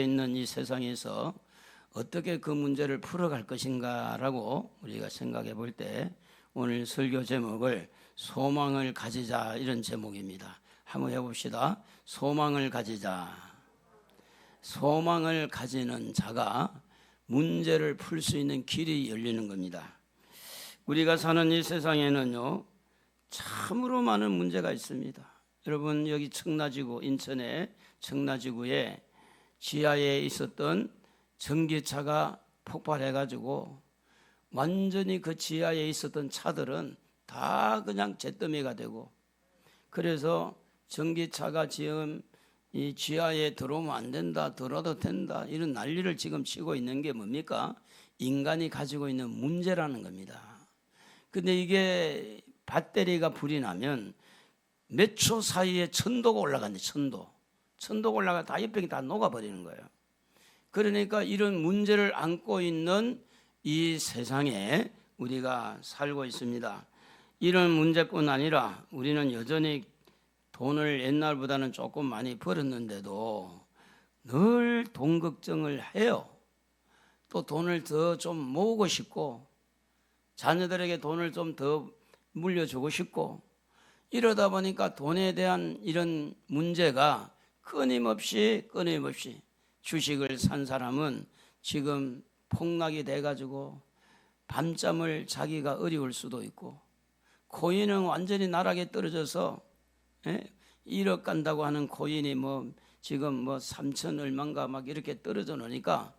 있는 이 세상에서 어떻게 그 문제를 풀어갈 것인가라고 우리가 생각해 볼 때 오늘 설교 제목을 소망을 가지자 이런 제목입니다. 한번 해봅시다. 소망을 가지자. 소망을 가지는 자가 문제를 풀 수 있는 길이 열리는 겁니다. 우리가 사는 이 세상에는요 참으로 많은 문제가 있습니다. 여러분 여기 청라지구 인천의 청라지구에 지하에 있었던 전기차가 폭발해가지고 완전히 그 지하에 있었던 차들은 다 그냥 잿더미가 되고, 그래서 전기차가 지금 이 지하에 들어오면 안 된다, 들어도 된다 이런 난리를 지금 치고 있는 게 뭡니까? 인간이 가지고 있는 문제라는 겁니다. 근데 이게 배터리가 불이 나면 몇 초 사이에 천도가 올라간대. 천도가 올라가 다 옆벽이 다 녹아버리는 거예요. 그러니까 이런 문제를 안고 있는 이 세상에 우리가 살고 있습니다. 이런 문제뿐 아니라 우리는 여전히 돈을 옛날보다는 조금 많이 벌었는데도 늘 돈 걱정을 해요. 또 돈을 더 좀 모으고 싶고 자녀들에게 돈을 좀 더 물려주고 싶고, 이러다 보니까 돈에 대한 이런 문제가 끊임없이 주식을 산 사람은 지금 폭락이 돼가지고 밤잠을 자기가 어려울 수도 있고, 코인은 완전히 나락에 떨어져서 1억 간다고 하는 코인이 지금 3천 얼마인가 막 이렇게 떨어져 놓으니까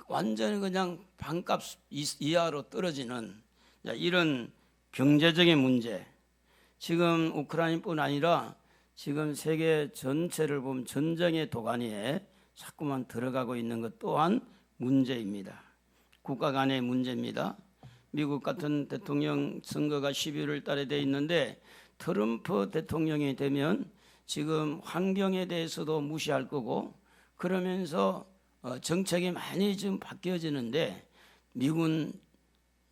완전히 그냥 반값 이하로 떨어지는 이런 경제적인 문제. 지금 우크라이나뿐 아니라 지금 세계 전체를 보면 전쟁의 도가니에 자꾸만 들어가고 있는 것 또한 문제입니다. 국가 간의 문제입니다. 미국 같은 대통령 선거가 11월 달에 돼 있는데 트럼프 대통령이 되면 지금 환경에 대해서도 무시할 거고, 그러면서 정책이 많이 지금 바뀌어지는데 미군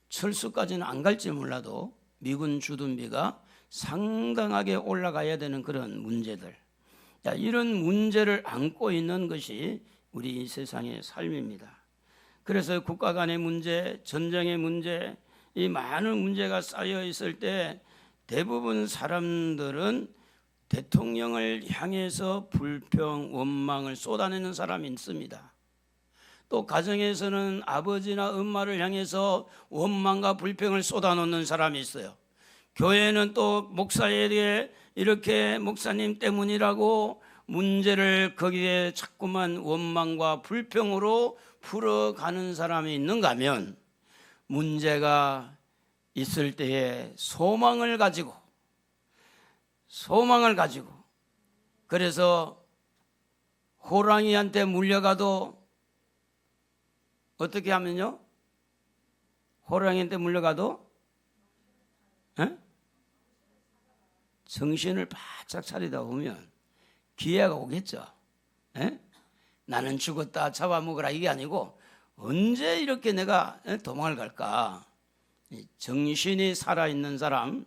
철수까지는 안 갈지 몰라도 미군 주둔비가 상당하게 올라가야 되는 그런 문제들, 이런 문제를 안고 있는 것이 우리 세상의 삶입니다. 그래서 국가 간의 문제, 전쟁의 문제, 이 많은 문제가 쌓여 있을 때 대부분 사람들은 대통령을 향해서 불평, 원망을 쏟아내는 사람이 있습니다. 또 가정에서는 아버지나 엄마를 향해서 원망과 불평을 쏟아놓는 사람이 있어요. 교회는 또 목사에게 이렇게 목사님 때문이라고 문제를 거기에 자꾸만 원망과 불평으로 풀어가는 사람이 있는가 하면, 문제가 있을 때에 소망을 가지고 그래서 호랑이한테 물려가도 어떻게 하면요? 호랑이한테 물려가도 정신을 바짝 차리다 보면 기회가 오겠죠. 나는 죽었다 잡아먹으라 이게 아니고 언제 이렇게 내가 도망을 갈까? 정신이 살아있는 사람,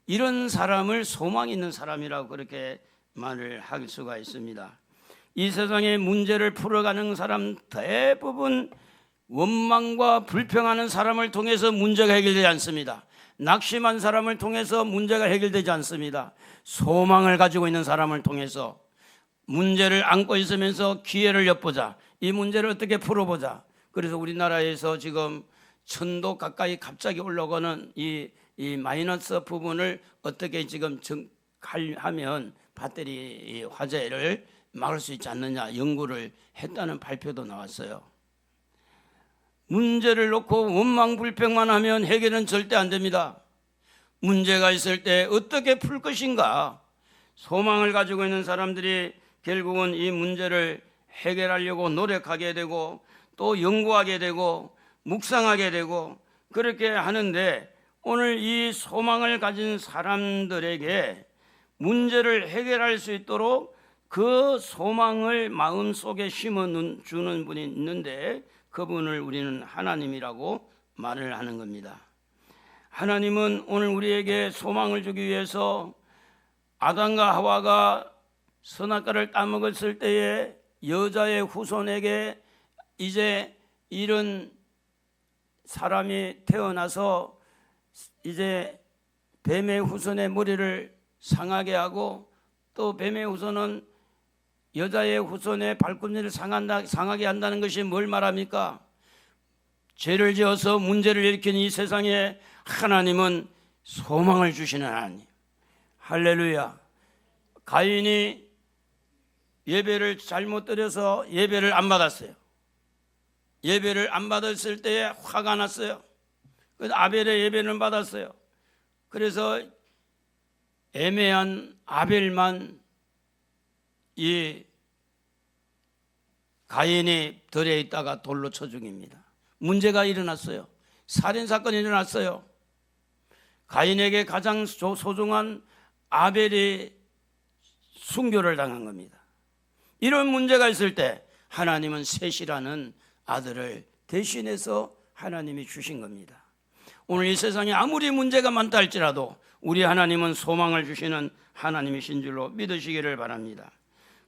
이런 사람을 소망 있는 사람이라고 그렇게 말을 할 수가 있습니다. 이 세상의 문제를 풀어가는 사람 대부분 원망과 불평하는 사람을 통해서 문제가 해결되지 않습니다. 낙심한 사람을 통해서 문제가 해결되지 않습니다. 소망을 가지고 있는 사람을 통해서 문제를 안고 있으면서 기회를 엿보자, 이 문제를 어떻게 풀어보자. 그래서 우리나라에서 지금 1000도 가까이 갑자기 올라가는 이 마이너스 부분을 어떻게 지금 하면 배터리 화재를 막을 수 있지 않느냐 연구를 했다는 발표도 나왔어요. 문제를 놓고 원망 불평만 하면 해결은 절대 안 됩니다. 문제가 있을 때 어떻게 풀 것인가? 소망을 가지고 있는 사람들이 결국은 이 문제를 해결하려고 노력하게 되고 또 연구하게 되고 묵상하게 되고 그렇게 하는데, 오늘 이 소망을 가진 사람들에게 문제를 해결할 수 있도록 그 소망을 마음속에 심어주는 분이 있는데, 그분을 우리는 하나님이라고 말을 하는 겁니다. 하나님은 오늘 우리에게 소망을 주기 위해서 아담과 하와가 선악과를 따먹었을 때에 여자의 후손에게 이제 이런 사람이 태어나서 이제 뱀의 후손의 머리를 상하게 하고 또 뱀의 후손은 여자의 후손의 발꿈치를 상하게 한다는 것이 뭘 말합니까? 죄를 지어서 문제를 일으킨 이 세상에 하나님은 소망을 주시는 하나님. 할렐루야. 가인이 예배를 잘못 드려서 예배를 안 받았어요. 예배를 안 받았을 때에 화가 났어요. 그래서 아벨의 예배는 받았어요. 그래서 애매한 아벨만 이 가인이 들에 있다가 돌로 쳐 죽입니다. 문제가 일어났어요. 살인사건이 일어났어요. 가인에게 가장 소중한 아벨이 순교를 당한 겁니다. 이런 문제가 있을 때 하나님은 셋이라는 아들을 대신해서 하나님이 주신 겁니다. 오늘 이 세상에 아무리 문제가 많다 할지라도 우리 하나님은 소망을 주시는 하나님이신 줄로 믿으시기를 바랍니다.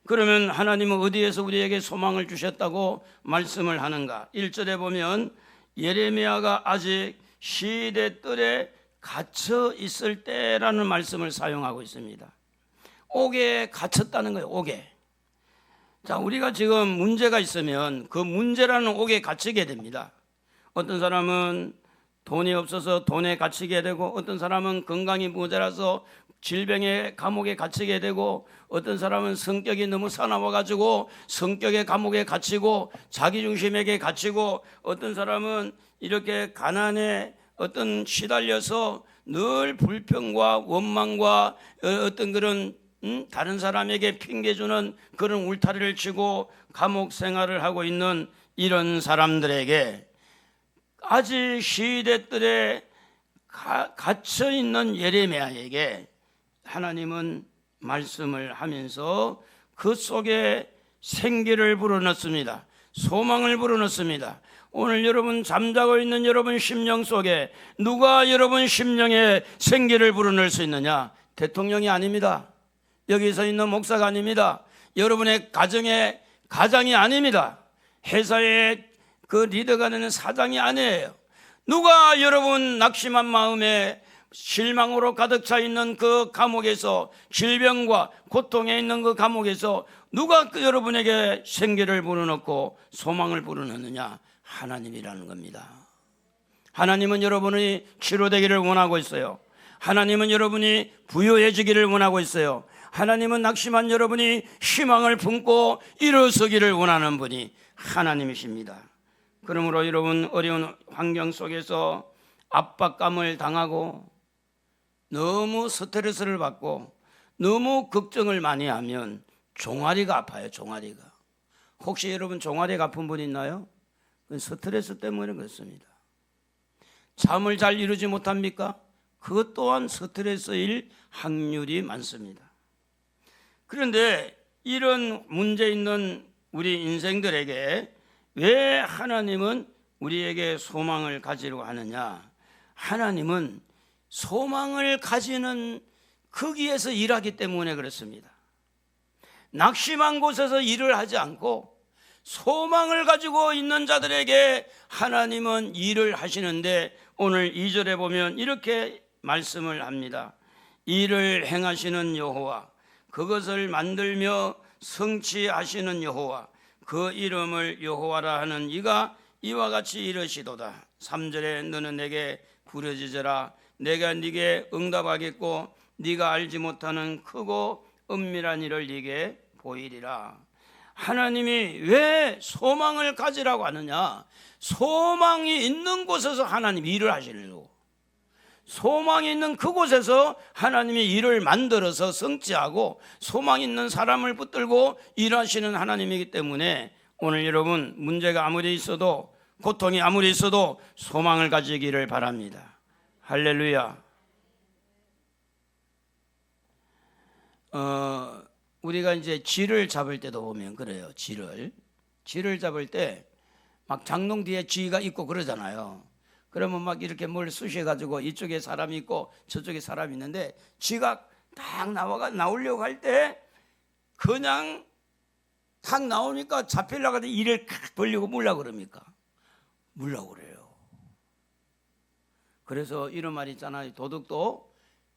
그러면 하나님은 어디에서 우리에게 소망을 주셨다고 말씀을 하는가? 1절에 보면 예레미야가 아직 시대 뜰에 갇혀 있을 때라는 말씀을 사용하고 있습니다. 옥에 갇혔다는 거예요. 옥에. 자, 우리가 지금 문제가 있으면 그 문제라는 옥에 갇히게 됩니다. 어떤 사람은 돈이 없어서 돈에 갇히게 되고, 어떤 사람은 건강이 모자라서 질병의 감옥에 갇히게 되고, 어떤 사람은 성격이 너무 사나워가지고 성격의 감옥에 갇히고 자기중심에게 갇히고, 어떤 사람은 이렇게 가난에 어떤 시달려서 늘 불평과 원망과 어떤 그런 다른 사람에게 핑계주는 그런 울타리를 치고 감옥 생활을 하고 있는 이런 사람들에게 아직 시대들에 갇혀 있는 예레미야에게 하나님은 말씀을 하면서 그 속에 생기를 불어넣습니다. 소망을 불어넣습니다. 오늘 여러분 잠자고 있는 여러분 심령 속에 누가 여러분 심령에 생기를 불어넣을 수 있느냐? 대통령이 아닙니다. 여기 서 있는 목사가 아닙니다. 여러분의 가정의 가장이 아닙니다. 회사의 그 리더가 되는 사장이 아니에요. 누가 여러분 낙심한 마음에 실망으로 가득 차 있는 그 감옥에서, 질병과 고통에 있는 그 감옥에서 누가 여러분에게 생기를 불어넣고 소망을 불어넣느냐? 하나님이라는 겁니다. 하나님은 여러분이 치료되기를 원하고 있어요. 하나님은 여러분이 부유해지기를 원하고 있어요. 하나님은 낙심한 여러분이 희망을 품고 일어서기를 원하는 분이 하나님이십니다. 그러므로 여러분 어려운 환경 속에서 압박감을 당하고 너무 스트레스를 받고 너무 걱정을 많이 하면 종아리가 아파요. 종아리가. 혹시 여러분 종아리가 아픈 분 있나요? 그건 스트레스 때문에 그렇습니다. 잠을 잘 이루지 못합니까? 그것 또한 스트레스일 확률이 많습니다. 그런데 이런 문제 있는 우리 인생들에게 왜 하나님은 우리에게 소망을 가지려고 하느냐? 하나님은 소망을 가지는 거기에서 일하기 때문에 그렇습니다. 낙심한 곳에서 일을 하지 않고 소망을 가지고 있는 자들에게 하나님은 일을 하시는데, 오늘 2절에 보면 이렇게 말씀을 합니다. 일을 행하시는 여호와, 그것을 만들며 성취하시는 여호와, 그 이름을 여호와라 하는 이가 이와 같이 이르시도다. 3절에 너는 내게 부르짖으라. 내가 네게 응답하겠고 네가 알지 못하는 크고 은밀한 일을 네게 보이리라. 하나님이 왜 소망을 가지라고 하느냐? 소망이 있는 곳에서 하나님이 일을 하시려고. 소망이 있는 그곳에서 하나님이 일을 만들어서 성취하고 소망 있는 사람을 붙들고 일하시는 하나님이기 때문에 오늘 여러분 문제가 아무리 있어도, 고통이 아무리 있어도 소망을 가지기를 바랍니다. 할렐루야. 우리가 이제 쥐를 잡을 때도 보면 그래요. 쥐를 잡을 때 막 장롱 뒤에 쥐가 있고 그러잖아요. 그러면 막 이렇게 뭘 쑤셔가지고 이쪽에 사람이 있고 저쪽에 사람이 있는데 쥐가 딱 나오려고 할 때 그냥 탁 나오니까 잡히려고 하더니 이를 칵 벌리고 물라고 그럽니까? 물라고 그래요. 그래서 이런 말이 있잖아요. 도둑도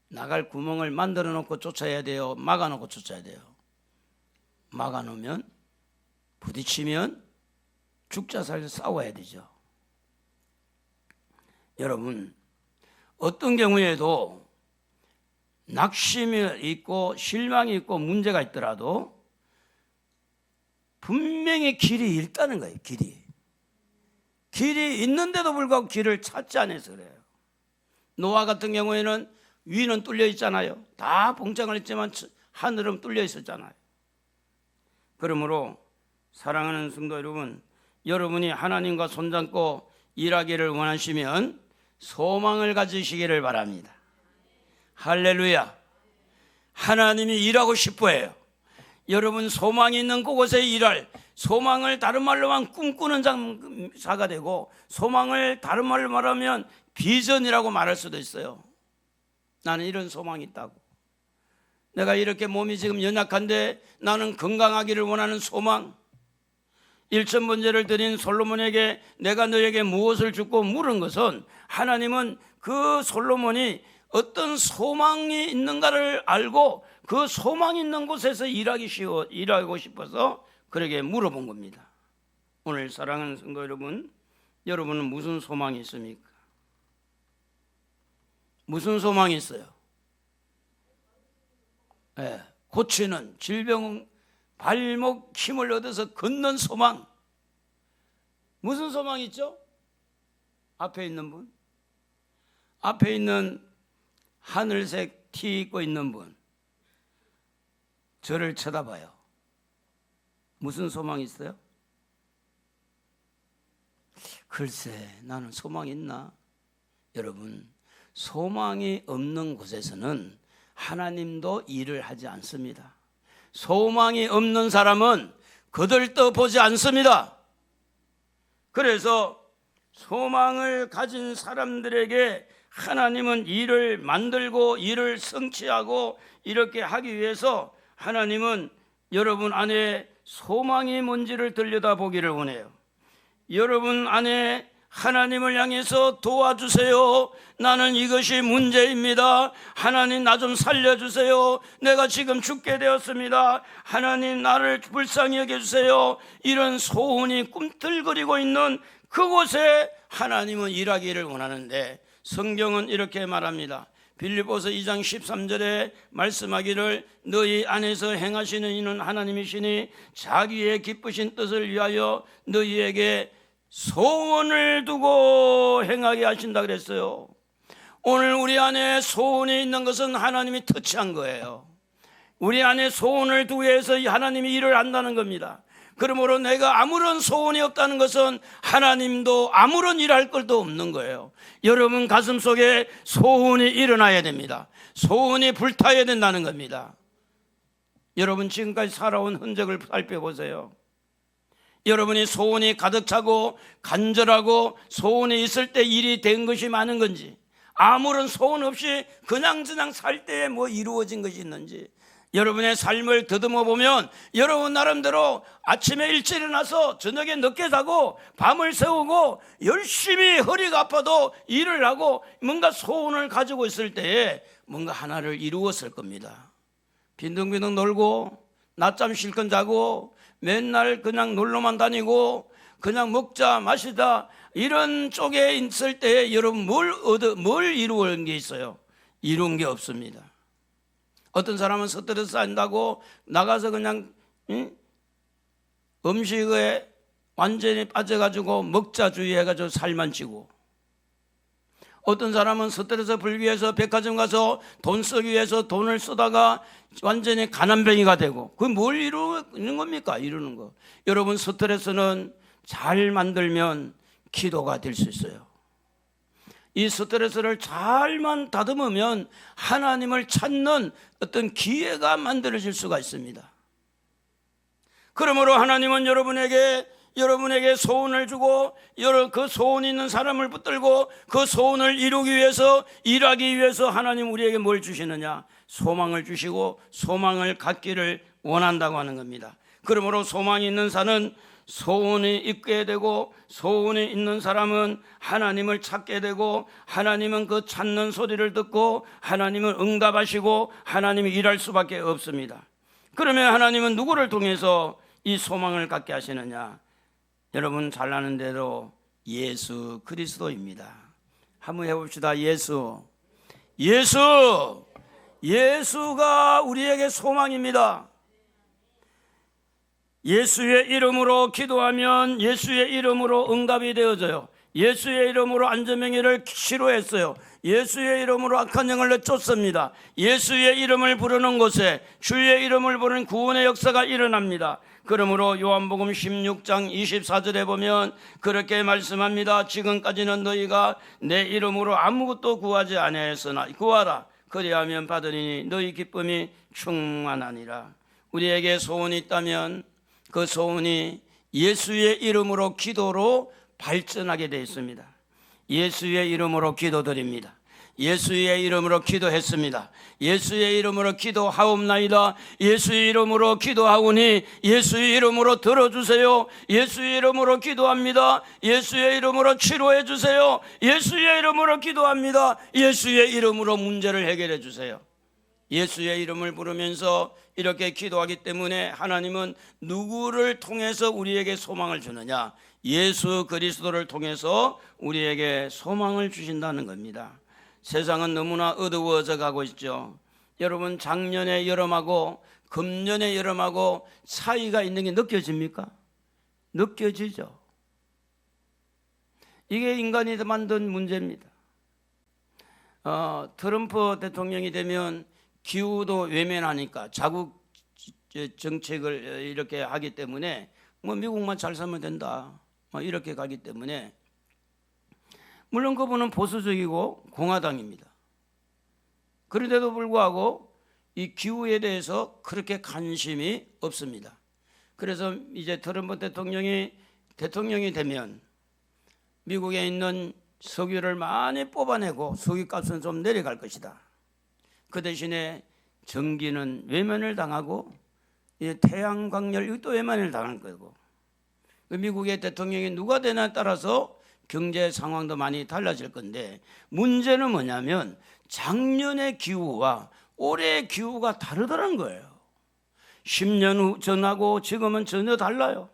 나갈 구멍을 만들어 놓고 쫓아야 돼요? 막아 놓고 쫓아야 돼요? 막아 놓으면 부딪히면 죽자 살자 싸워야 되죠. 여러분, 어떤 경우에도 낙심이 있고 실망이 있고 문제가 있더라도 분명히 길이 있다는 거예요. 길이 있는데도 불구하고 길을 찾지 않아서 그래요. 노아 같은 경우에는 위는 뚫려 있잖아요. 다 봉창을 했지만 하늘은 뚫려 있었잖아요. 그러므로 사랑하는 성도 여러분, 여러분이 하나님과 손잡고 일하기를 원하시면 소망을 가지시기를 바랍니다. 할렐루야. 하나님이 일하고 싶어 해요. 여러분 소망이 있는 그곳에 일할, 소망을 다른 말로 하면 꿈꾸는 자가 되고, 소망을 다른 말로 말하면 비전이라고 말할 수도 있어요. 나는 이런 소망이 있다고. 내가 이렇게 몸이 지금 연약한데 나는 건강하기를 원하는 소망. 일천번제를 드린 솔로몬에게 내가 너에게 무엇을 주고 물은 것은, 하나님은 그 솔로몬이 어떤 소망이 있는가를 알고 그 소망이 있는 곳에서 일하고 싶어서 그에게 물어본 겁니다. 오늘 사랑하는 성도 여러분, 여러분은 무슨 소망이 있습니까? 무슨 소망이 있어요? 고치는 질병, 발목 힘을 얻어서 걷는 소망. 무슨 소망이 있죠? 앞에 있는 분, 앞에 있는 하늘색 티 입고 있는 분, 저를 쳐다봐요. 무슨 소망이 있어요? 글쎄, 나는 소망이 있나? 여러분, 소망이 없는 곳에서는 하나님도 일을 하지 않습니다. 소망이 없는 사람은 거들떠보지 않습니다. 그래서 소망을 가진 사람들에게 하나님은 일을 만들고 일을 성취하고 이렇게 하기 위해서 하나님은 여러분 안에 소망이 뭔지를 들여다보기를 원해요. 여러분 안에 하나님을 향해서 도와주세요. 나는 이것이 문제입니다. 하나님 나 좀 살려주세요. 내가 지금 죽게 되었습니다. 하나님 나를 불쌍히 여겨주세요. 이런 소원이 꿈틀거리고 있는 그곳에 하나님은 일하기를 원하는데, 성경은 이렇게 말합니다. 빌립보서 2장 13절에 말씀하기를 너희 안에서 행하시는 이는 하나님이시니 자기의 기쁘신 뜻을 위하여 너희에게 소원을 두고 행하게 하신다 그랬어요. 오늘 우리 안에 소원이 있는 것은 하나님이 터치한 거예요. 우리 안에 소원을 두고 해서 하나님이 일을 한다는 겁니다. 그러므로 내가 아무런 소원이 없다는 것은 하나님도 아무런 일할 것도 없는 거예요. 여러분 가슴 속에 소원이 일어나야 됩니다. 소원이 불타야 된다는 겁니다. 여러분 지금까지 살아온 흔적을 살펴보세요. 여러분이 소원이 가득 차고 간절하고 소원이 있을 때 일이 된 것이 많은 건지, 아무런 소원 없이 그냥 살 때에 뭐 이루어진 것이 있는지, 여러분의 삶을 더듬어 보면 여러분 나름대로 아침에 일찍 일어나서 저녁에 늦게 자고 밤을 새우고 열심히 허리가 아파도 일을 하고 뭔가 소원을 가지고 있을 때에 뭔가 하나를 이루었을 겁니다. 빈둥빈둥 놀고 낮잠 실컷 자고 맨날 그냥 놀러만 다니고 그냥 먹자 마시다 이런 쪽에 있을 때 여러분 뭘 이루은 게 있어요? 이룬 게 없습니다. 어떤 사람은 스트레스 한다고 나가서 그냥 음식에 완전히 빠져가지고 먹자주의 해가지고 살만 찌고, 어떤 사람은 스트레스 풀기 위해서 백화점 가서 돈 쓰기 위해서 돈을 쓰다가 완전히 가난뱅이가 되고, 그게 뭘 이루는 겁니까? 이루는 거. 여러분 스트레스는 잘 만들면 기도가 될 수 있어요. 이 스트레스를 잘만 다듬으면 하나님을 찾는 어떤 기회가 만들어질 수가 있습니다. 그러므로 하나님은 여러분에게 소원을 주고 그 소원 있는 사람을 붙들고 그 소원을 이루기 위해서 일하기 위해서 하나님 우리에게 뭘 주시느냐? 소망을 주시고 소망을 갖기를 원한다고 하는 겁니다. 그러므로 소망이 있는 자는 소원이 있게 되고, 소원이 있는 사람은 하나님을 찾게 되고, 하나님은 그 찾는 소리를 듣고 하나님은 응답하시고 하나님이 일할 수밖에 없습니다. 그러면 하나님은 누구를 통해서 이 소망을 갖게 하시느냐? 여러분 잘 아는 대로 예수 그리스도입니다. 한번 해봅시다. 예수가 우리에게 소망입니다. 예수의 이름으로 기도하면 예수의 이름으로 응답이 되어져요. 예수의 이름으로 안전명예를 치료했어요. 예수의 이름으로 악한 영을 내쫓습니다. 예수의 이름을 부르는 곳에 주의 이름을 부르는 구원의 역사가 일어납니다. 그러므로 요한복음 16장 24절에 보면 그렇게 말씀합니다. 지금까지는 너희가 내 이름으로 아무것도 구하지 아니하였으나 구하라 그리하면 받으리니 너희 기쁨이 충만하니라. 우리에게 소원이 있다면 그 소원이 예수의 이름으로 기도로 발전하게 되어 있습니다. 예수의 이름으로 기도드립니다. 예수의 이름으로 기도했습니다. 예수의 이름으로 기도하옵나이다. 예수의 이름으로 기도하오니 예수의 이름으로 들어주세요. 예수의 이름으로 기도합니다. 예수의 이름으로 치료해 주세요. 예수의 이름으로 기도합니다. 예수의 이름으로 문제를 해결해 주세요. 예수의 이름을 부르면서 이렇게 기도하기 때문에 하나님은 누구를 통해서 우리에게 소망을 주느냐? 예수 그리스도를 통해서 우리에게 소망을 주신다는 겁니다. 세상은 너무나 어두워져 가고 있죠. 여러분 작년의 여름하고 금년의 여름하고 차이가 있는 게 느껴집니까? 느껴지죠. 이게 인간이 만든 문제입니다. 트럼프 대통령이 되면 기후도 외면하니까 자국 정책을 이렇게 하기 때문에 뭐 미국만 잘 살면 된다 이렇게 가기 때문에, 물론 그분은 보수적이고 공화당입니다. 그런데도 불구하고 이 기후에 대해서 그렇게 관심이 없습니다. 그래서 이제 트럼프 대통령이 되면 미국에 있는 석유를 많이 뽑아내고 석유값은 좀 내려갈 것이다. 그 대신에 전기는 외면을 당하고 태양광열 또 외면을 당할 거고, 미국의 대통령이 누가 되냐에 따라서 경제 상황도 많이 달라질 건데, 문제는 뭐냐면 작년의 기후와 올해의 기후가 다르다는 거예요. 10년 후 전하고 지금은 전혀 달라요.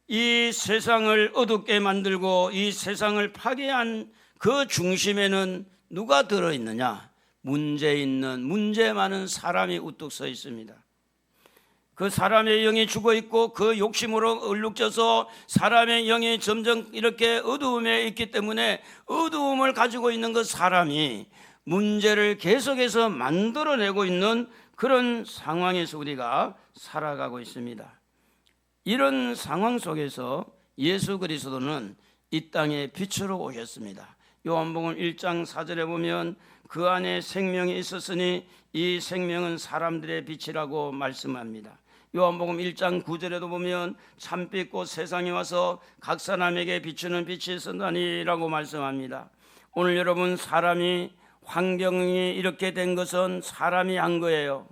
이 세상을 어둡게 만들고 이 세상을 파괴한 그 중심에는 누가 들어있느냐? 문제 많은 사람이 우뚝 서 있습니다. 그 사람의 영이 죽어 있고 그 욕심으로 얼룩져서 사람의 영이 점점 이렇게 어두움에 있기 때문에 어두움을 가지고 있는 그 사람이 문제를 계속해서 만들어내고 있는 그런 상황에서 우리가 살아가고 있습니다. 이런 상황 속에서 예수 그리스도는 이 땅에 빛으로 오셨습니다. 요한복음 1장 4절에 보면 그 안에 생명이 있었으니 이 생명은 사람들의 빛이라고 말씀합니다. 요한복음 1장 9절에도 보면 참빛 곧 세상에 와서 각 사람에게 비추는 빛이 있었다니라고 말씀합니다. 오늘 여러분, 사람이 환경이 이렇게 된 것은 사람이 한 거예요.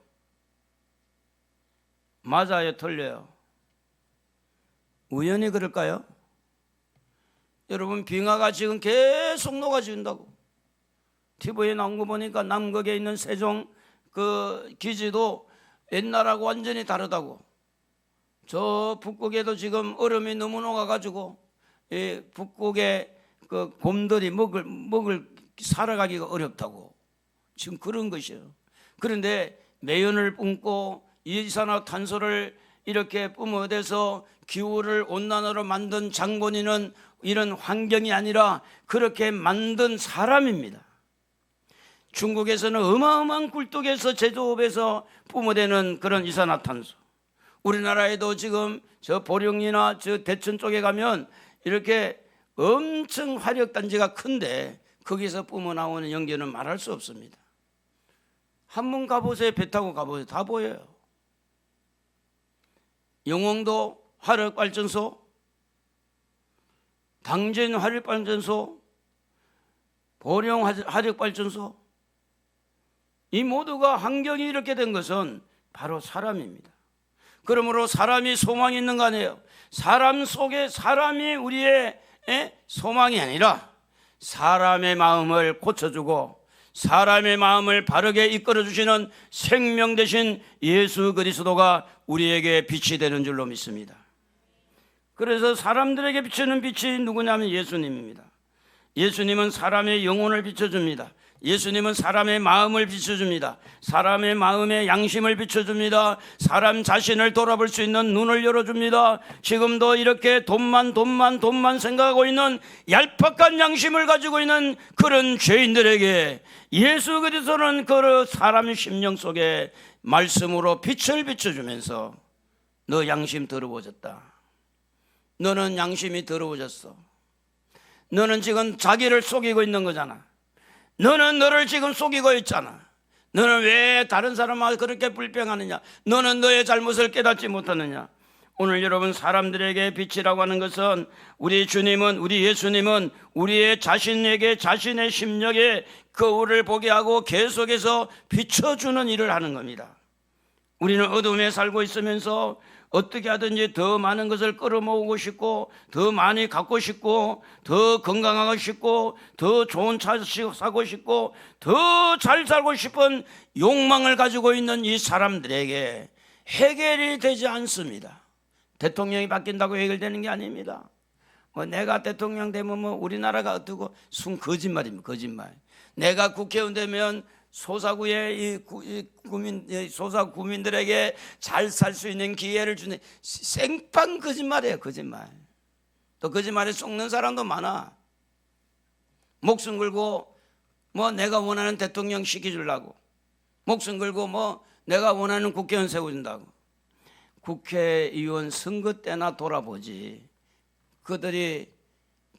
맞아요, 틀려요? 우연히 그럴까요? 여러분, 빙하가 지금 계속 녹아진다고 TV에 나온 거 보니까 남극에 있는 세종 그 기지도 옛날하고 완전히 다르다고. 저 북극에도 지금 얼음이 너무 녹아가지고 이 북극의 그 곰들이 먹을 살아가기가 어렵다고 지금 그런 것이에요. 그런데 매연을 뿜고 이산화탄소를 이렇게 뿜어대서 기후를 온난화로 만든 장본인은 이런 환경이 아니라 그렇게 만든 사람입니다. 중국에서는 어마어마한 굴뚝에서 제조업에서 뿜어대는 그런 이산화탄소. 우리나라에도 지금 저 보령이나 저 대천 쪽에 가면 이렇게 엄청 화력단지가 큰데 거기서 뿜어 나오는 연기는 말할 수 없습니다. 한번 가보세요. 배 타고 가보세요. 다 보여요. 영흥도 화력발전소, 당진 화력발전소, 보령 화력발전소, 이 모두가 환경이 이렇게 된 것은 바로 사람입니다. 그러므로 사람이 소망이 있는 거 아니에요. 사람 속에 사람이 우리의 소망이 아니라 사람의 마음을 고쳐주고 사람의 마음을 바르게 이끌어주시는 생명 되신 예수 그리스도가 우리에게 빛이 되는 줄로 믿습니다. 그래서 사람들에게 비추는 빛이 누구냐면 예수님입니다. 예수님은 사람의 영혼을 비춰줍니다. 예수님은 사람의 마음을 비춰줍니다. 사람의 마음의 양심을 비춰줍니다. 사람 자신을 돌아볼 수 있는 눈을 열어줍니다. 지금도 이렇게 돈만 생각하고 있는 얄팍한 양심을 가지고 있는 그런 죄인들에게 예수 그리스도는 그 사람의 심령 속에 말씀으로 빛을 비춰주면서 너 양심 더러워졌다. 너는 양심이 더러워졌어. 너는 지금 자기를 속이고 있는 거잖아. 너는 너를 지금 속이고 있잖아. 너는 왜 다른 사람하고 그렇게 불평하느냐? 너는 너의 잘못을 깨닫지 못하느냐? 오늘 여러분, 사람들에게 빛이라고 하는 것은 우리 주님은, 우리 예수님은 우리의 자신에게, 자신의 심령에 거울을 보게 하고 계속해서 비춰주는 일을 하는 겁니다. 우리는 어둠에 살고 있으면서 어떻게 하든지 더 많은 것을 끌어모으고 싶고, 더 많이 갖고 싶고, 더 건강하고 싶고, 더 좋은 차 사고 싶고, 더 잘 살고 싶은 욕망을 가지고 있는 이 사람들에게 해결이 되지 않습니다. 대통령이 바뀐다고 해결되는 게 아닙니다. 내가 대통령 되면 우리나라가 어떻고, 거짓말입니다. 거짓말. 내가 국회의원 되면 소사구의 소사 구민들에게 잘 살 수 있는 기회를 주는 생판 거짓말이에요. 거짓말. 또 거짓말에 속는 사람도 많아. 목숨 걸고 내가 원하는 대통령 시켜주려고, 목숨 걸고 내가 원하는 국회의원 세워준다고. 국회의원 선거 때나 돌아보지 그들이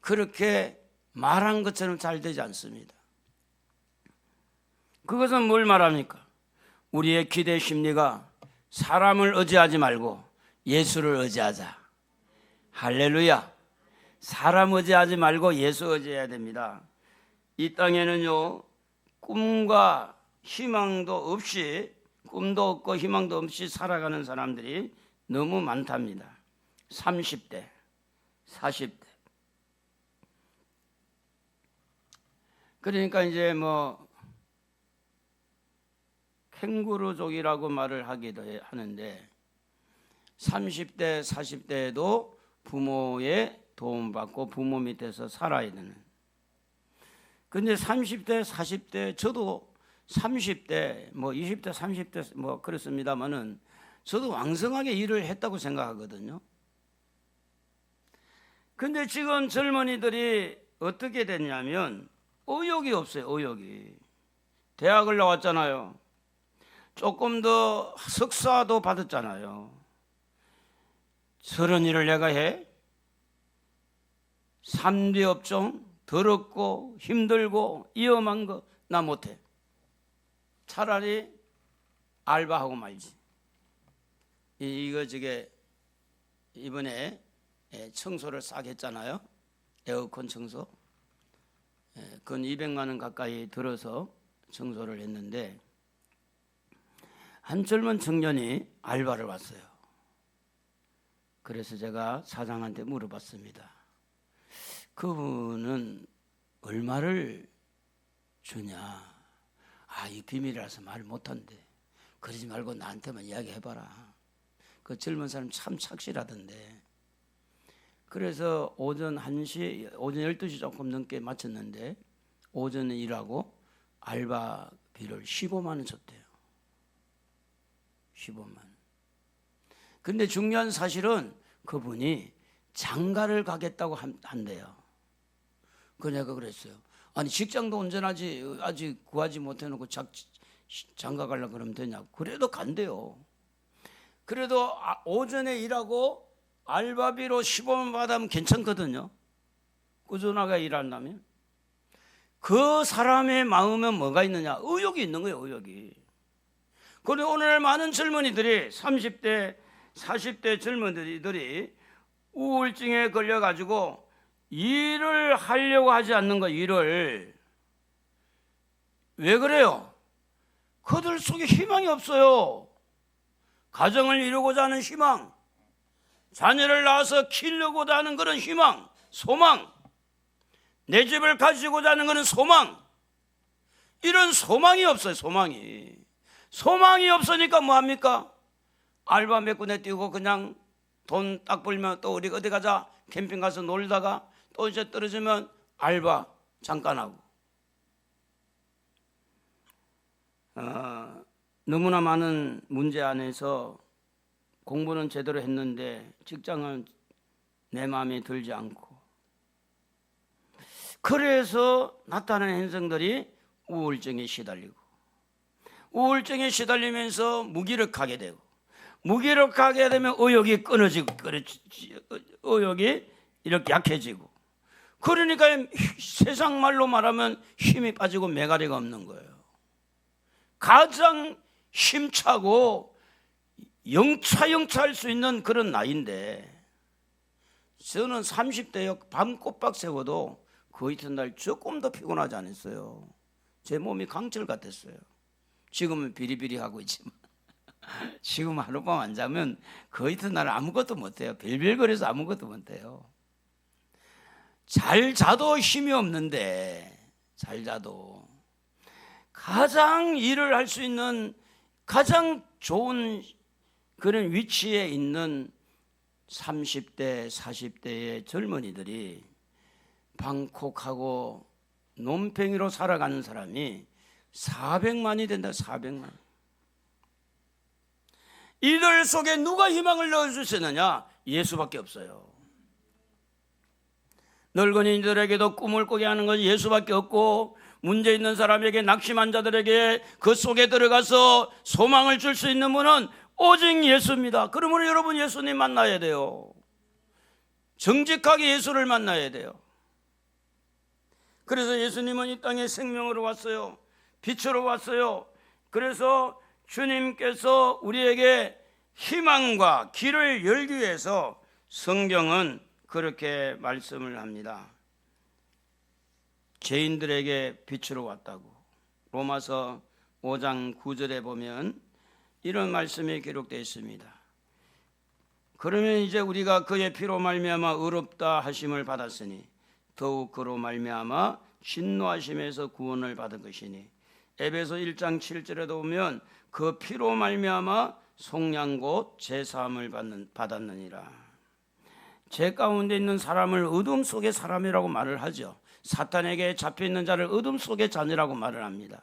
그렇게 말한 것처럼 잘 되지 않습니다. 그것은 뭘 말합니까? 우리의 기대 심리가 사람을 의지하지 말고 예수를 의지하자. 할렐루야. 사람 의지하지 말고 예수 의지해야 됩니다. 이 땅에는요, 꿈과 희망도 없이, 꿈도 없고 희망도 없이 살아가는 사람들이 너무 많답니다. 30대, 40대. 그러니까 이제 캥거루족이라고 말을 하기도 하는데, 30대, 40대에도 부모의 도움받고 부모 밑에서 살아야 되는. 근데 30대, 40대, 저도 30대, 20대, 30대 그렇습니다만은 저도 왕성하게 일을 했다고 생각하거든요. 근데 지금 젊은이들이 어떻게 됐냐면 의욕이 없어요. 의욕이. 대학을 나왔잖아요. 조금 더 석사도 받았잖아요. 저런 일을 내가 해? 3대 업종, 더럽고 힘들고 위험한 거 나 못해. 차라리 알바하고 말지. 이거 이번에 청소를 싹 했잖아요. 에어컨 청소. 그건 200만 원 가까이 들어서 청소를 했는데, 한 젊은 청년이 알바를 왔어요. 그래서 제가 사장한테 물어봤습니다. 그분은 얼마를 주냐? 이 비밀이라서 말 못한대. 그러지 말고 나한테만 이야기해봐라. 그 젊은 사람 참 착실하던데. 그래서 오전 1시, 오전 12시 조금 넘게 마쳤는데 오전에 일하고 알바비를 15만 원 줬대요. 15만. 근데 중요한 사실은 그분이 장가를 가겠다고 한대요. 그 내가 그랬어요. 아니 직장도 온전하지 아직 구하지 못해놓고 장가 가려고 그러면 되냐고. 그래도 간대요. 그래도 오전에 일하고 알바비로 15만 받으면 괜찮거든요. 꾸준하게 일한다면. 그 사람의 마음에 뭐가 있느냐? 의욕이 있는 거예요. 의욕이. 그리고 오늘 많은 젊은이들이 30대 40대 젊은이들이 우울증에 걸려가지고 일을 하려고 하지 않는 거. 일을 왜 그래요? 그들 속에 희망이 없어요. 가정을 이루고자 하는 희망, 자녀를 낳아서 키우고자 하는 그런 희망, 소망, 내 집을 가지고자 하는 그런 소망, 이런 소망이 없어요. 소망이 없으니까 뭐합니까? 알바 몇 군데 뛰고 그냥 돈 딱 벌면 또 우리 어디 가자 캠핑 가서 놀다가 또 이제 떨어지면 알바 잠깐 하고, 너무나 많은 문제 안에서 공부는 제대로 했는데 직장은 내 마음에 들지 않고, 그래서 나타나는 현상들이 우울증에 시달리고, 우울증에 시달리면서 무기력하게 되고, 무기력하게 되면 의욕이 끊어지고, 의욕이 이렇게 약해지고, 그러니까 세상 말로 말하면 힘이 빠지고 매가리가 없는 거예요. 가장 힘차고 영차할 수 있는 그런 나이인데, 저는 30대에 밤 꼬박 새워도 그 이튿날 조금 더 피곤하지 않았어요. 제 몸이 강철 같았어요. 지금은 비리비리하고 있지만 지금 하룻밤 안 자면 그 이튿날 아무것도 못해요. 벨벨거려서 아무것도 못해요. 잘 자도 힘이 없는데, 잘 자도 가장 일을 할 수 있는 가장 좋은 그런 위치에 있는 30대, 40대의 젊은이들이 방콕하고 논팽이로 살아가는 사람이 400만이 된다. 400만. 이들 속에 누가 희망을 넣어주시느냐? 예수밖에 없어요. 늙은이들에게도 꿈을 꾸게 하는 건 예수밖에 없고, 문제 있는 사람에게, 낙심한 자들에게 그 속에 들어가서 소망을 줄 수 있는 분은 오직 예수입니다. 그러므로 여러분 예수님 만나야 돼요. 정직하게 예수를 만나야 돼요. 그래서 예수님은 이 땅에 생명으로 왔어요. 빛으로 왔어요. 그래서 주님께서 우리에게 희망과 길을 열기 위해서 성경은 그렇게 말씀을 합니다. 죄인들에게 빛으로 왔다고. 로마서 5장 9절에 보면 이런 말씀이 기록되어 있습니다. 그러면 이제 우리가 그의 피로 말미암아 의롭다 하심을 받았으니 더욱 그로 말미암아 진노하심에서 구원을 받은 것이니, 에베소 1장 7절에도 보면 그 피로 말미암아 속량 곧 제사함을 받았느니라. 죄 가운데 있는 사람을 어둠 속의 사람이라고 말을 하죠. 사탄에게 잡혀있는 자를 어둠 속의 자녀라고 말을 합니다.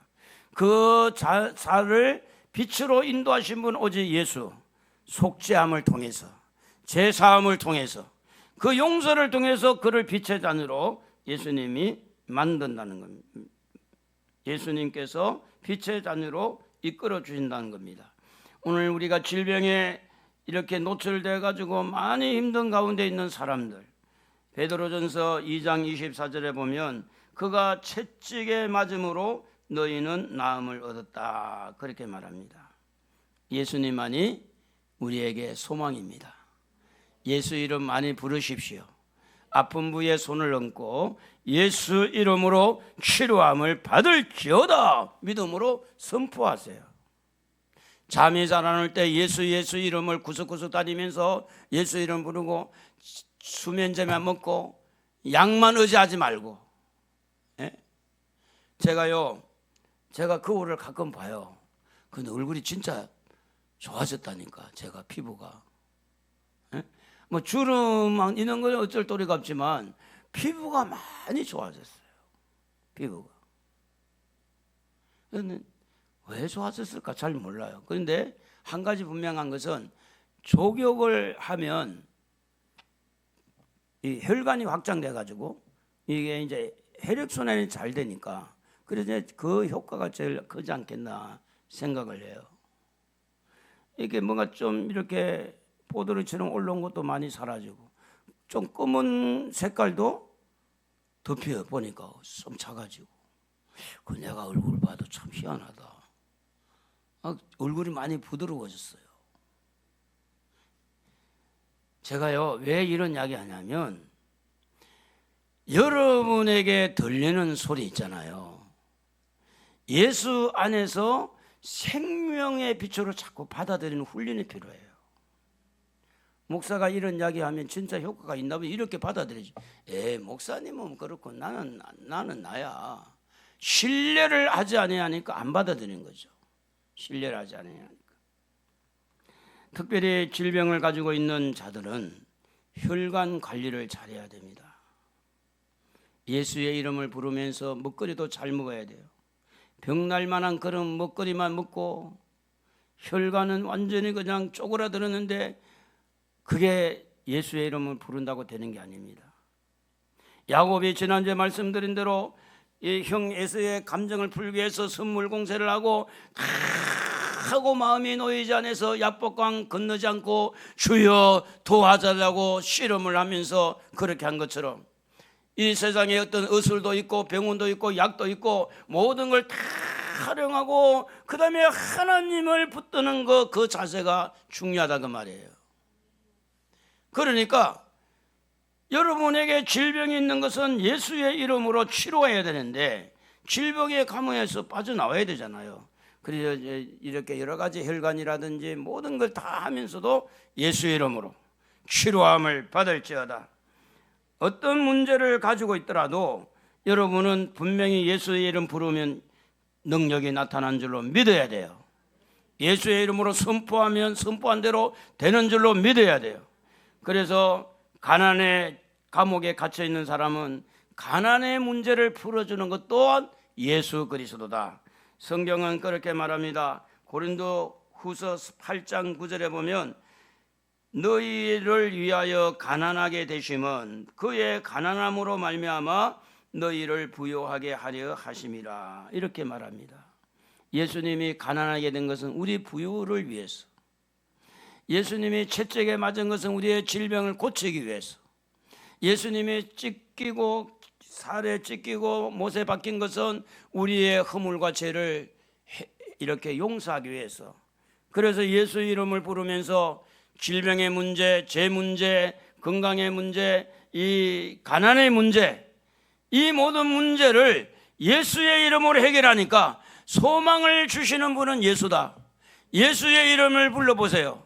그 자를 빛으로 인도하신 분 오직 예수. 속죄함을 통해서, 제사함을 통해서, 그 용서를 통해서 그를 빛의 자녀로 예수님이 만든다는 겁니다. 예수님께서 빛의 자녀로 이끌어 주신다는 겁니다. 오늘 우리가 질병에 이렇게 노출돼 가지고 많이 힘든 가운데 있는 사람들, 베드로전서 2장 24절에 보면 그가 채찍에 맞음으로 너희는 나음을 얻었다, 그렇게 말합니다. 예수님만이 우리에게 소망입니다. 예수 이름 많이 부르십시오. 아픈 부위에 손을 얹고 예수 이름으로 치료함을 받을지어다 믿음으로 선포하세요. 잠이 잘 안 올 때 예수 이름을 구석구석 다니면서 예수 이름 부르고, 수면제만 먹고 약만 의지하지 말고. 제가 거울을 가끔 봐요. 근데 얼굴이 진짜 좋아졌다니까. 제가 피부가 뭐 주름 이런 건 어쩔 도리가 없지만 피부가 많이 좋아졌어요. 피부가. 왜 좋아졌을까 잘 몰라요. 그런데 한 가지 분명한 것은 족욕을 하면 이 혈관이 확장돼 가지고 이게 이제 혈액순환이 잘 되니까, 그래서 그 효과가 제일 크지 않겠나 생각을 해요. 이게 뭔가 좀 이렇게 포도리처럼 올라온 것도 많이 사라지고, 좀 검은 색깔도 덮여 보니까 좀 차가지고, 그 내가 얼굴 봐도 참 희한하다. 얼굴이 많이 부드러워졌어요. 제가요 왜 이런 이야기 하냐면, 여러분에게 들리는 소리 있잖아요. 예수 안에서 생명의 빛으로 자꾸 받아들이는 훈련이 필요해요. 목사가 이런 이야기하면 진짜 효과가 있나 보면 이렇게 받아들이지. 목사님은 그렇고 나는 나야. 신뢰를 하지 않으니까 안 받아들이는 거죠. 신뢰를 하지 않으니까. 특별히 질병을 가지고 있는 자들은 혈관 관리를 잘해야 됩니다. 예수의 이름을 부르면서 먹거리도 잘 먹어야 돼요. 병날 만한 그런 먹거리만 먹고 혈관은 완전히 그냥 쪼그라들었는데 그게 예수의 이름을 부른다고 되는 게 아닙니다. 야곱이 지난주에 말씀드린 대로 이 형 에서의 감정을 풀기 위해서 선물 공세를 하고 하고 마음이 놓이지 않아서 야복강 건너지 않고 주여 도와달라고 씨름을 하면서 그렇게 한 것처럼 이 세상에 어떤 의술도 있고 병원도 있고 약도 있고 모든 걸 다 활용하고 그 다음에 하나님을 붙드는 그 자세가 중요하다 그 말이에요. 그러니까 여러분에게 질병이 있는 것은 예수의 이름으로 치료해야 되는데 질병의 가문에서 빠져나와야 되잖아요. 그래서 이렇게 여러 가지 혈관이라든지 모든 걸 다 하면서도 예수의 이름으로 치료함을 받을지어다. 어떤 문제를 가지고 있더라도 여러분은 분명히 예수의 이름 부르면 능력이 나타난 줄로 믿어야 돼요. 예수의 이름으로 선포하면 선포한 대로 되는 줄로 믿어야 돼요. 그래서 가난의 감옥에 갇혀 있는 사람은 가난의 문제를 풀어주는 것 또한 예수 그리스도다. 성경은 그렇게 말합니다. 고린도 후서 8장 9절에 보면 너희를 위하여 가난하게 되심은 그의 가난함으로 말미암아 너희를 부요하게 하려 하심이라. 이렇게 말합니다. 예수님이 가난하게 된 것은 우리 부요를 위해서, 예수님이 채찍에 맞은 것은 우리의 질병을 고치기 위해서, 예수님이 찢기고 살에 찢기고 못에 박힌 것은 우리의 허물과 죄를 이렇게 용서하기 위해서. 그래서 예수 이름을 부르면서 질병의 문제, 죄 문제, 건강의 문제, 이 가난의 문제, 이 모든 문제를 예수의 이름으로 해결하니까 소망을 주시는 분은 예수다. 예수의 이름을 불러보세요.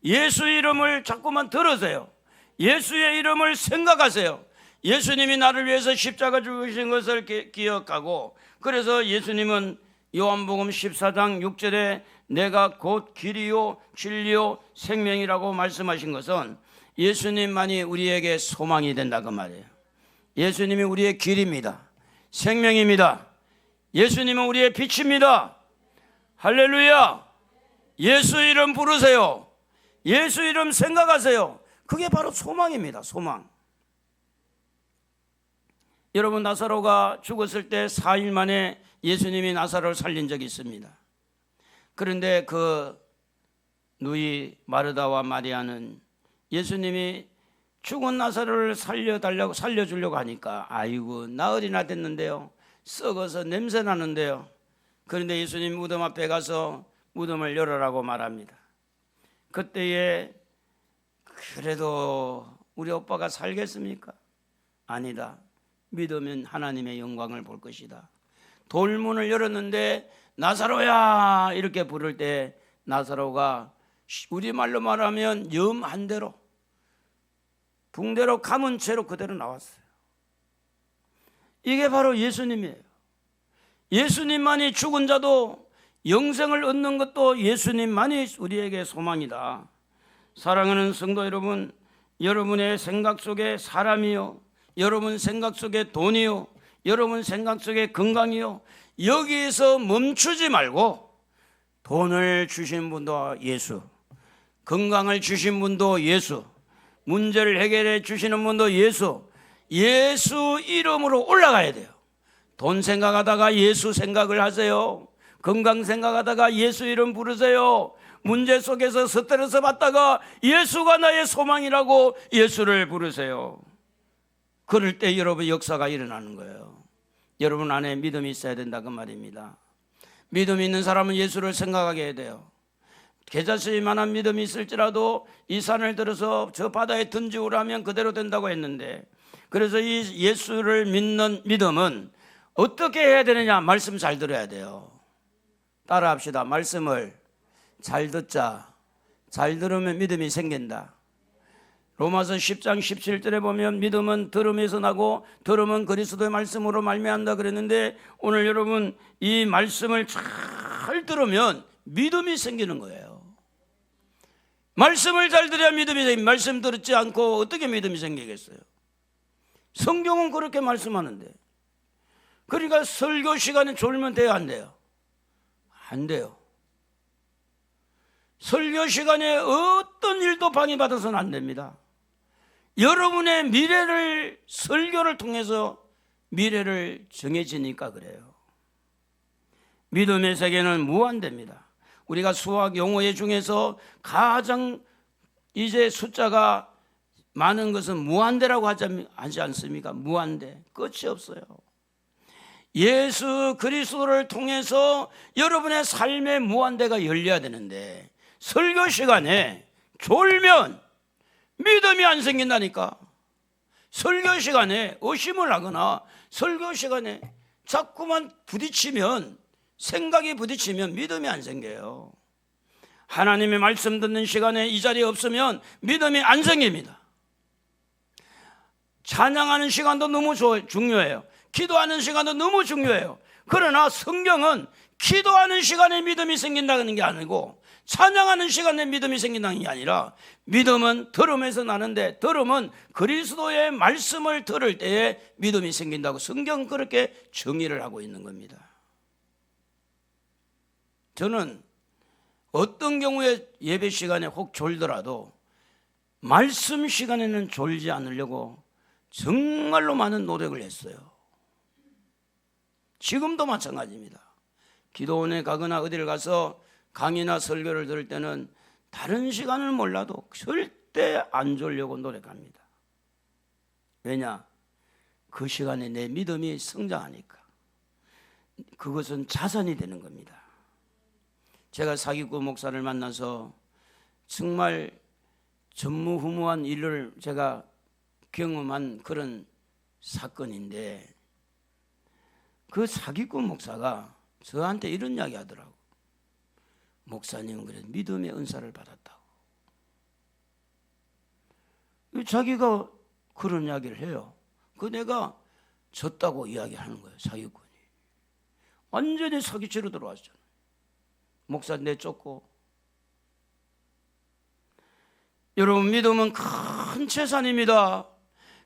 예수 이름을 자꾸만 들으세요. 예수의 이름을 생각하세요. 예수님이 나를 위해서 십자가 죽으신 것을 기억하고, 그래서 예수님은 요한복음 14장 6절에 내가 곧 길이요 진리요 생명이라고 말씀하신 것은 예수님만이 우리에게 소망이 된다 그 말이에요. 예수님이 우리의 길입니다. 생명입니다. 예수님은 우리의 빛입니다. 할렐루야. 예수 이름 부르세요. 예수 이름 생각하세요. 그게 바로 소망입니다. 소망. 여러분, 나사로가 죽었을 때 4일 만에 예수님이 나사로를 살린 적이 있습니다. 그런데 그 누이 마르다와 마리아는 예수님이 죽은 나사로를 살려주려고 하니까 아이고 나흘이나 됐는데요, 썩어서 냄새 나는데요. 그런데 예수님 무덤 앞에 가서 무덤을 열어라고 말합니다. 그때에 그래도 우리 오빠가 살겠습니까? 아니다. 믿으면 하나님의 영광을 볼 것이다. 돌문을 열었는데 나사로야 이렇게 부를 때 나사로가 우리말로 말하면 염 한 대로 붕대로 감은 채로 그대로 나왔어요. 이게 바로 예수님이에요. 예수님만이 죽은 자도 영생을 얻는 것도 예수님만이 우리에게 소망이다. 사랑하는 성도 여러분, 여러분의 생각 속에 사람이요, 여러분 생각 속에 돈이요, 여러분 생각 속에 건강이요, 여기에서 멈추지 말고 돈을 주신 분도 예수, 건강을 주신 분도 예수, 문제를 해결해 주시는 분도 예수, 예수 이름으로 올라가야 돼요. 돈 생각하다가 예수 생각을 하세요. 건강 생각하다가 예수 이름 부르세요. 문제 속에서 스트레스 받다가 예수가 나의 소망이라고 예수를 부르세요. 그럴 때 여러분 역사가 일어나는 거예요. 여러분 안에 믿음이 있어야 된다 그 말입니다. 믿음이 있는 사람은 예수를 생각하게 해야 돼요. 겨자씨만한 믿음이 있을지라도 이 산을 들어서 저 바다에 던지우라면 그대로 된다고 했는데, 그래서 이 예수를 믿는 믿음은 어떻게 해야 되느냐, 말씀 잘 들어야 돼요. 따라합시다. 말씀을 잘 듣자. 잘 들으면 믿음이 생긴다. 로마서 10장 17절에 보면 믿음은 들음에서 나고 들음은 그리스도의 말씀으로 말미암다 그랬는데, 오늘 여러분 이 말씀을 잘 들으면 믿음이 생기는 거예요. 말씀을 잘 들어야 믿음이 생깁니다. 말씀 들었지 않고 어떻게 믿음이 생기겠어요? 성경은 그렇게 말씀하는데. 그러니까 설교 시간에 졸면 돼요, 안 돼요? 안 돼요. 설교 시간에 어떤 일도 방해받아서는 안 됩니다. 여러분의 미래를 설교를 통해서 미래를 정해지니까 그래요. 믿음의 세계는 무한대입니다. 우리가 수학 용어 중에서 가장 이제 숫자가 많은 것은 무한대라고 하지 않습니까? 무한대. 끝이 없어요. 예수 그리스도를 통해서 여러분의 삶의 무한대가 열려야 되는데, 설교 시간에 졸면 믿음이 안 생긴다니까. 설교 시간에 의심을 하거나 설교 시간에 자꾸만 부딪히면, 생각이 부딪히면 믿음이 안 생겨요. 하나님의 말씀 듣는 시간에 이 자리에 없으면 믿음이 안 생깁니다. 찬양하는 시간도 너무 중요해요. 기도하는 시간도 너무 중요해요. 그러나 성경은 기도하는 시간에 믿음이 생긴다는 게 아니고, 찬양하는 시간에 믿음이 생긴다는 게 아니라, 믿음은 들음에서 나는데 들음은 그리스도의 말씀을 들을 때에 믿음이 생긴다고 성경은 그렇게 정의를 하고 있는 겁니다. 저는 어떤 경우에 예배 시간에 혹 졸더라도 말씀 시간에는 졸지 않으려고 정말로 많은 노력을 했어요. 지금도 마찬가지입니다. 기도원에 가거나 어디를 가서 강의나 설교를 들을 때는 다른 시간을 몰라도 절대 안 졸려고 노력합니다. 왜냐? 그 시간에 내 믿음이 성장하니까. 그것은 자산이 되는 겁니다. 제가 사기꾼 목사를 만나서 정말 전무후무한 일을 제가 경험한 그런 사건인데, 그 사기꾼 목사가 저한테 이런 이야기 하더라고. 목사님은 그래 믿음의 은사를 받았다고. 자기가 그런 이야기를 해요. 내가 졌다고 이야기하는 거예요. 사기꾼이 완전히 사기치러 들어왔잖아요. 목사 내쫓고. 여러분, 믿음은 큰 재산입니다.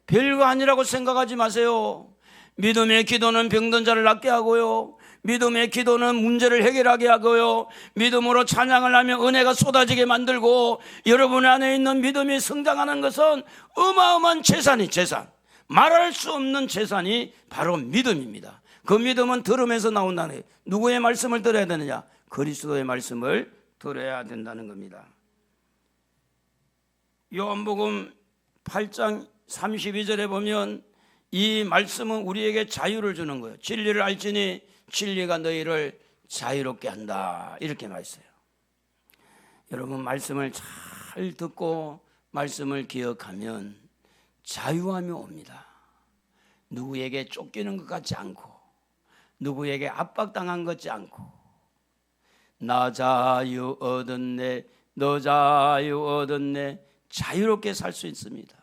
별거 아니라고 생각하지 마세요. 믿음의 기도는 병든 자를 낫게 하고요, 믿음의 기도는 문제를 해결하게 하고요, 믿음으로 찬양을 하며 은혜가 쏟아지게 만들고, 여러분 안에 있는 믿음이 성장하는 것은 어마어마한 재산. 말할 수 없는 재산이 바로 믿음입니다. 그 믿음은 들음에서 나온다는 거예요. 누구의 말씀을 들어야 되느냐? 그리스도의 말씀을 들어야 된다는 겁니다. 요한복음 8장 32절에 보면 이 말씀은 우리에게 자유를 주는 거예요. 진리를 알지니 진리가 너희를 자유롭게 한다, 이렇게 말했어요. 여러분, 말씀을 잘 듣고 말씀을 기억하면 자유함이 옵니다. 누구에게 쫓기는 것 같지 않고, 누구에게 압박당한 것 같지 않고, 나 자유 얻었네, 너 자유 얻었네, 자유롭게 살 수 있습니다.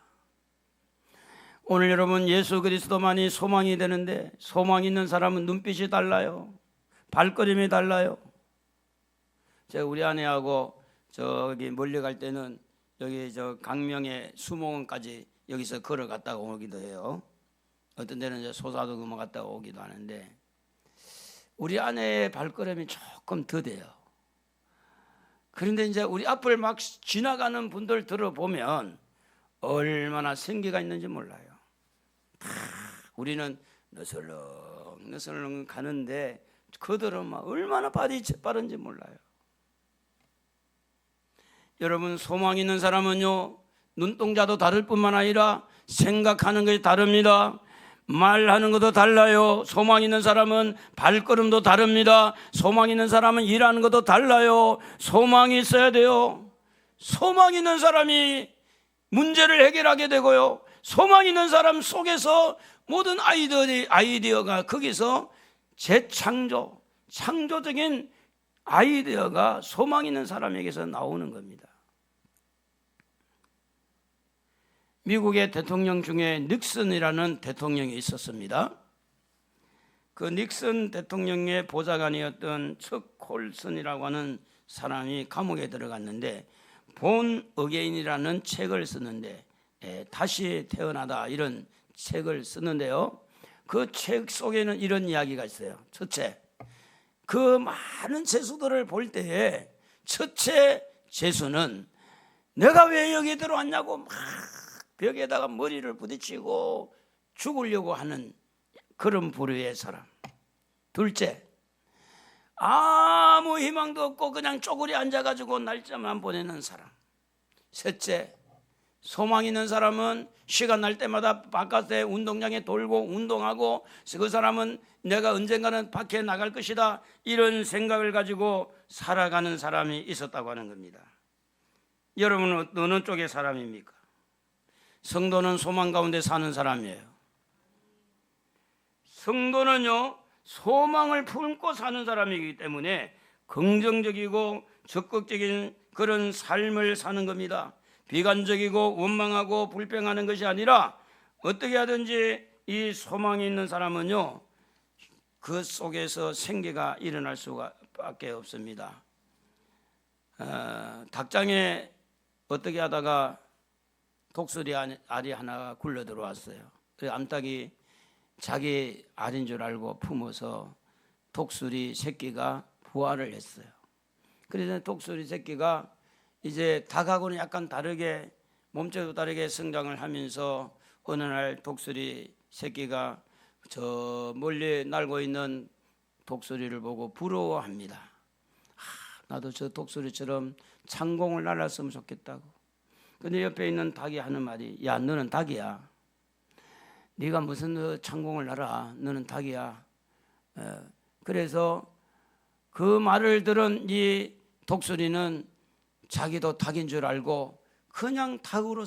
오늘 여러분, 예수 그리스도만이 소망이 되는데, 소망 있는 사람은 눈빛이 달라요. 발걸음이 달라요. 제가 우리 아내하고 저기 멀리 갈 때는 여기 저 강명의 수목원까지 여기서 걸어갔다가 오기도 해요. 어떤 데는 이제 소사도금을 갔다가 오기도 하는데, 우리 아내의 발걸음이 조금 더뎌요. 그런데 이제 우리 앞을 막 지나가는 분들 들어보면 얼마나 생기가 있는지 몰라요. 다 우리는 너슬렁 가는데 그들은 막 얼마나 빠른지 몰라요. 여러분, 소망 있는 사람은요, 눈동자도 다를 뿐만 아니라 생각하는 것이 다릅니다. 말하는 것도 달라요. 소망 있는 사람은 발걸음도 다릅니다. 소망 있는 사람은 일하는 것도 달라요. 소망이 있어야 돼요. 소망 있는 사람이 문제를 해결하게 되고요, 소망 있는 사람 속에서 모든 아이디어가 거기서 재창조, 창조적인 아이디어가 소망 있는 사람에게서 나오는 겁니다. 미국의 대통령 중에 닉슨이라는 대통령이 있었습니다. 그 닉슨 대통령의 보좌관이었던 척 콜슨이라고 하는 사람이 감옥에 들어갔는데 본 어게인이라는 책을 쓰는데 다시 태어나다 이런 책을 쓰는데요. 그 책 속에는 이런 이야기가 있어요. 첫째, 그 많은 죄수들을 볼 때에 첫째 죄수는 내가 왜 여기 들어왔냐고 막 벽에다가 머리를 부딪히고 죽으려고 하는 그런 부류의 사람. 둘째, 아무 희망도 없고 그냥 쪼그리 앉아가지고 날짜만 보내는 사람. 셋째, 소망 있는 사람은 시간 날 때마다 바깥에 운동장에 돌고 운동하고 그 사람은 내가 언젠가는 밖에 나갈 것이다 이런 생각을 가지고 살아가는 사람이 있었다고 하는 겁니다. 여러분은 어느 쪽의 사람입니까? 성도는 소망 가운데 사는 사람이에요. 성도는요 소망을 품고 사는 사람이기 때문에 긍정적이고 적극적인 그런 삶을 사는 겁니다. 비관적이고 원망하고 불평하는 것이 아니라 어떻게 하든지 이 소망이 있는 사람은요 그 속에서 생기가 일어날 수밖에 없습니다. 닭장에 어떻게 하다가 독수리 알이 하나가 굴러 들어왔어요. 그 암탉이 자기 알인 줄 알고 품어서 독수리 새끼가 부화를 했어요. 그래서 독수리 새끼가 이제 닭하고는 약간 다르게 몸체도 다르게 성장을 하면서 어느 날 독수리 새끼가 저 멀리 날고 있는 독수리를 보고 부러워합니다. 나도 저 독수리처럼 창공을 날았으면 좋겠다고. 근데 옆에 있는 닭이 하는 말이 야 너는 닭이야. 네가 무슨 창공을 날아. 너는 닭이야. 그래서 그 말을 들은 이 독수리는 자기도 닭인 줄 알고 그냥 닭으로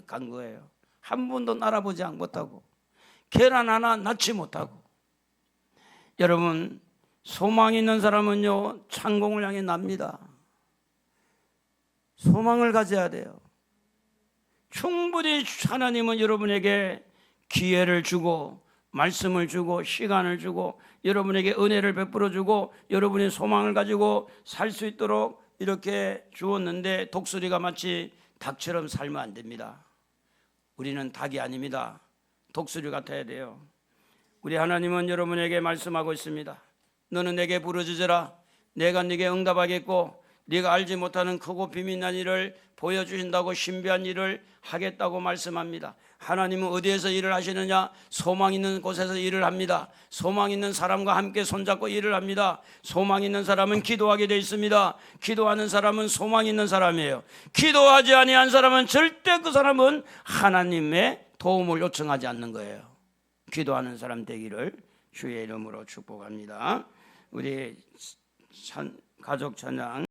간 거예요. 한 번도 날아보지 못하고 계란 하나 낳지 못하고. 여러분 소망 있는 사람은요 창공을 향해 납니다. 소망을 가져야 돼요. 충분히 하나님은 여러분에게 기회를 주고 말씀을 주고 시간을 주고 여러분에게 은혜를 베풀어 주고 여러분의 소망을 가지고 살 수 있도록 이렇게 주었는데 독수리가 마치 닭처럼 살면 안 됩니다. 우리는 닭이 아닙니다. 독수리 같아야 돼요. 우리 하나님은 여러분에게 말씀하고 있습니다. 너는 내게 부르짖으라. 내가 네게 응답하겠고 네가 알지 못하는 크고 비밀난 일을 보여주신다고 신비한 일을 하겠다고 말씀합니다. 하나님은 어디에서 일을 하시느냐? 소망 있는 곳에서 일을 합니다. 소망 있는 사람과 함께 손잡고 일을 합니다. 소망 있는 사람은 기도하게 되어 있습니다. 기도하는 사람은 소망 있는 사람이에요. 기도하지 아니한 사람은 절대 그 사람은 하나님의 도움을 요청하지 않는 거예요. 기도하는 사람 되기를 주의 이름으로 축복합니다. 우리 가족 찬양